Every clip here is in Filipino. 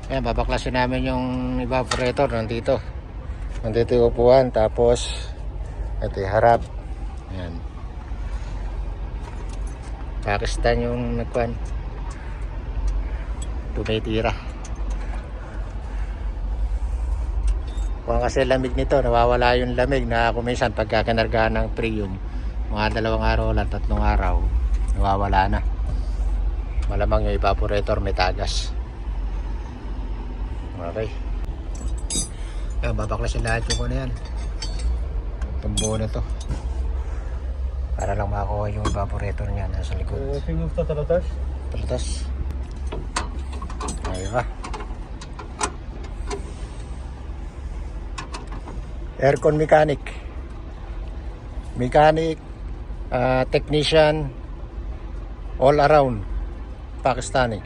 Ayan, babaklasin namin yung evaporator. Nandito yung upuan. Tapos ito yung harap. Ayan, Pakistan yung nagkuhan, tumitira. Kung kasi lamig nito, nawawala yung lamig na kuminsan pagka kinargahan ng Prium, mga 2 araw lang, 3 araw, nawawala na. Malamang yung evaporator may tagas. Okay. Ayan, babaklasin lahat yung ano yan, tumbo na to, para lang makakuha yung evaporator niya nasa likod. Talatas. Ayun ba? Aircon mechanic, technician, all around Pakistani.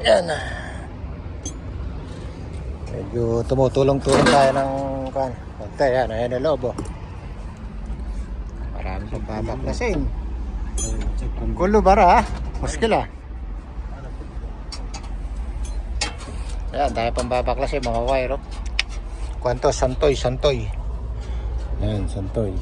Yan. Medyo tumutulong-tulong tayo ng konti. Yan, ayan ang loob. Marami pang babaklasin. Kulo bara ha? Muskil ha? Ayan, tayo pang babaklasin mga wire. Kwanto? Santoy. Ayan, santoy.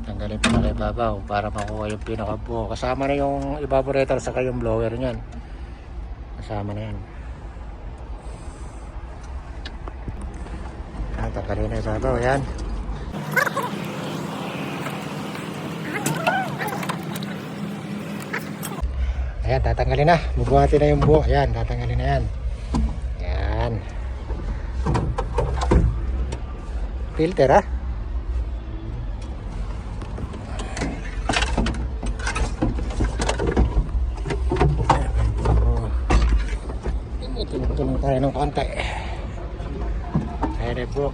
Tanggalin pa na ibabaw para makuha yung pinakabuo. Kasama na yung evaporator saka yung blower nyan. Kasama na yan. Tanggalin na ibabaw. Yan. Ayan, tatanggalin na. Bubuhatin na yung buo. Ayan, tatanggalin na yan. Ayan. Filter ha. Tulong tayo ng konti. Ayan po.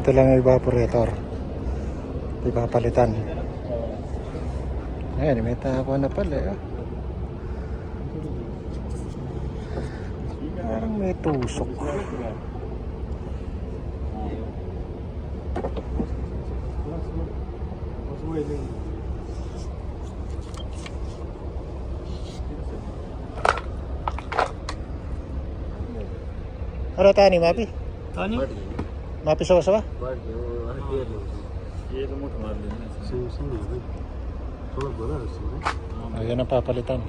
Ito lang yung evaporator. Ipapalitan. Ayan, may tapo na pala eh. Parang may tusok. Ano tayo ni Mapi? Tani? Mapi sawa-sawa? Ayan ang papalitan.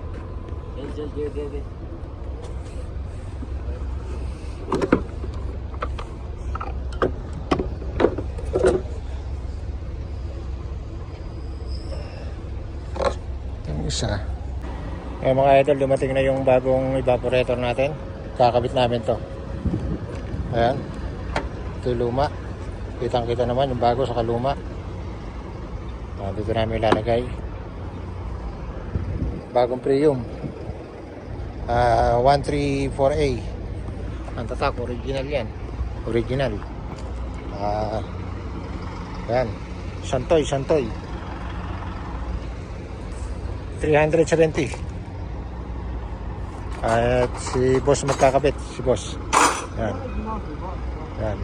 Yung isa. Ayan mga idol, dumating na yung bagong evaporator natin. Kakabit namin to. Ayan. Ito yung luma. Kitang-kita naman yung bago sa kaluma. Dito namin ilalagay. Bagong Prium. 134A. Ang tatak, original yan. Original. Ayan. Santoy. 370. At si boss magkakabit. Si boss. Ayan. Ayan.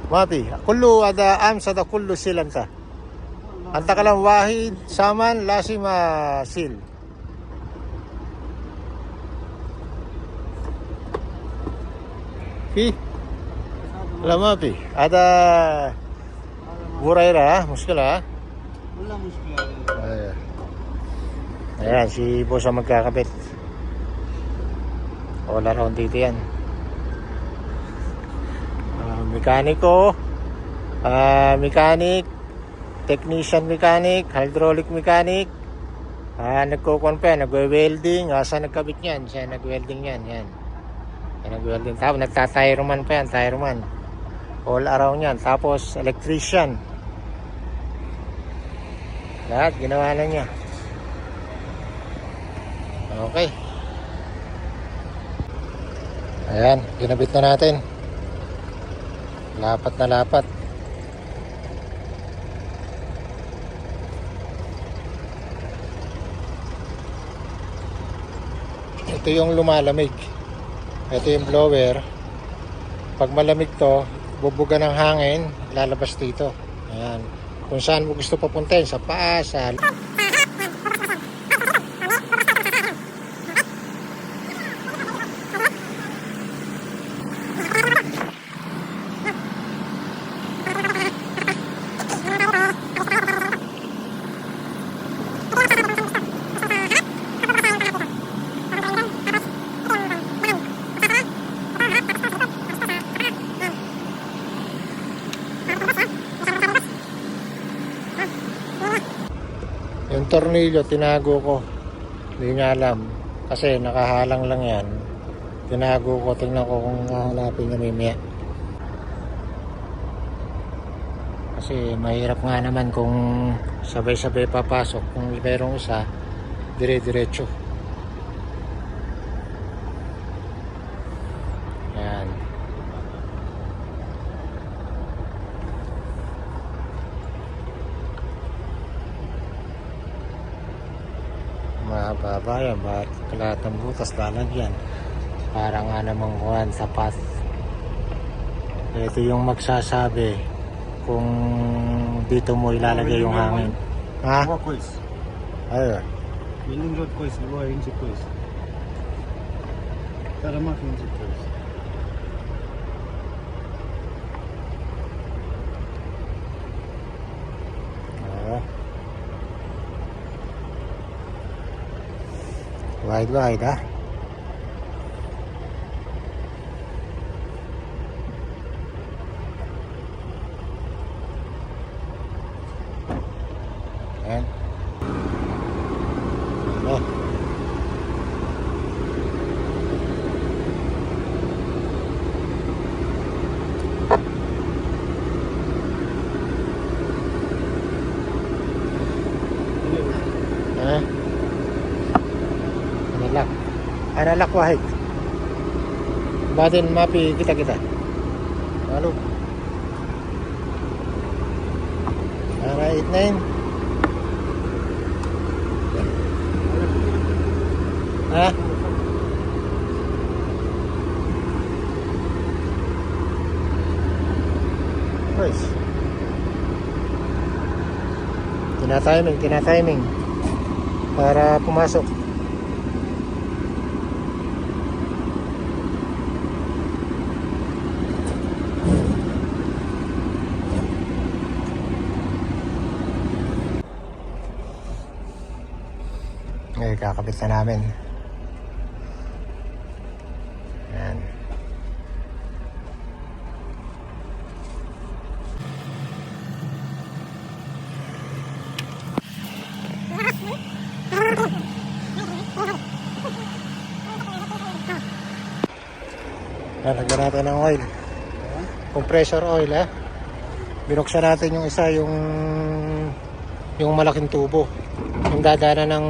Mapi, kullu ada amsa da kullu silan sa. Anta kalam wahid saman lasima sil. Fi. Alam Mapi, ada buraira, muskila. Wala muskila. Ayan, si boss ang magkakabit. All around dito yan. Mekaniko, mechanic, technician mechanic, hydraulic mechanic, nagkukon pa yan, nagwe-welding, saan nagkabit yan? Siya nag-welding yan, yan. Yan nag-welding. Tapos nagta-tyroman pa yan, tyroman. All around yan. Tapos electrician. Lahat, ginawa na niya. Okay. Ayan, ginabit na natin. Lapat na lapat. Ito yung lumalamig. Ito yung blower. Pag malamig to, bubuga ng hangin, lalabas dito. Ayan. Kung saan mo gusto papuntahin, sa paa, sa... Yung tornilyo, tinago ko. Hindi niya alam. Kasi nakahalang lang yan. Tinago ko. Tingnan ko kung hahanapin niya mimaya. Kasi mahirap nga naman kung sabay-sabay papasok. Kung merong isa, dire-diretso. Yan. Mababa yan, ba't lahat ng butas lalagyan para nga namang kuhan sapat. Ito yung magsasabi kung dito mo ilalagay yung hangin. Ha? Ayun. Building road coils, luar inchi coils. Taramak inchi coils. Wide ha. Ayan. Oh. Analak wahid. Batin mapi kita. Lalu. Alright, 9. Ha? Guys. Tina-timing para pumasok. Ngayon, kakabit na namin. Ayan. Lagyan natin ng oil. Compressor oil, ha? Binuksan natin yung isa, yung malaking tubo. Yung dadana ng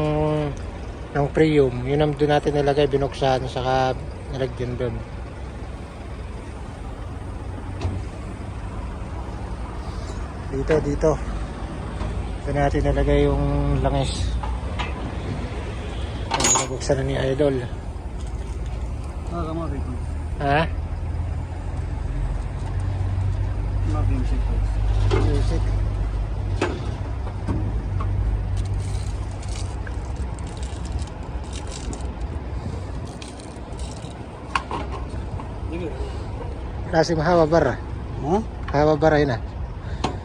Prium, yun ang doon natin nilagay, binuksan, saka nalagyan doon. Dito doon natin nilagay yung langis. Nabuksan na ni Idol. Ha? Music. لازم هوا برا. ها؟ هوا برا هنا.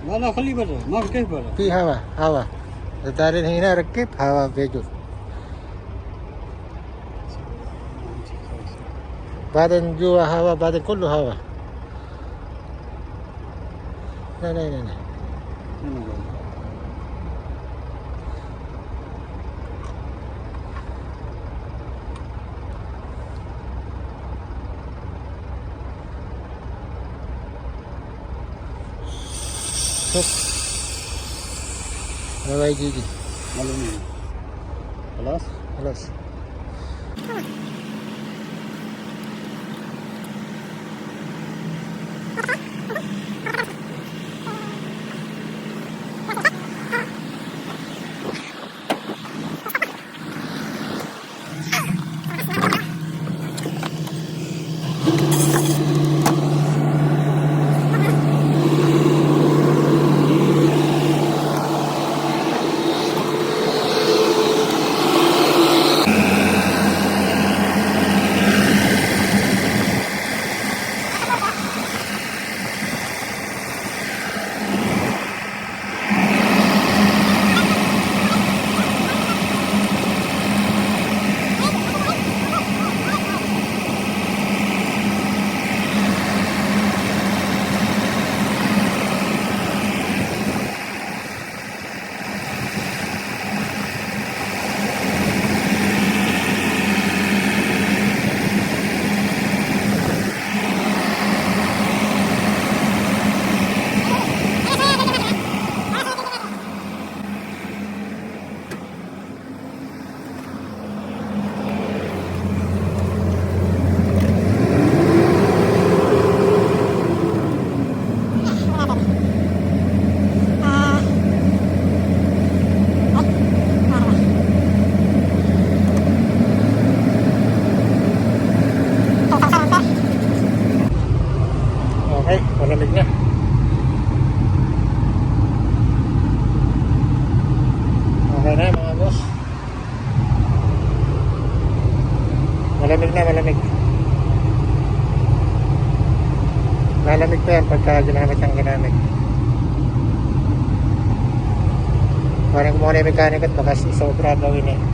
لا خليه برا، ما في كيف برا. في هوا. الدارين هنا ركب هوا بيجوا. بعدين جوا هوا بعدين كله هوا. لا لا لا لا. أنا أقول. شوف. باي باي جيجي. معلومين. خلاص؟ خلاص. Okay, malamig na. Okay na mga boss. Malamig na, malamig. Lalamig pa yan pagka ginamit ang ginamit. Parang kung muna yung mechanic at baka sobra gawin eh.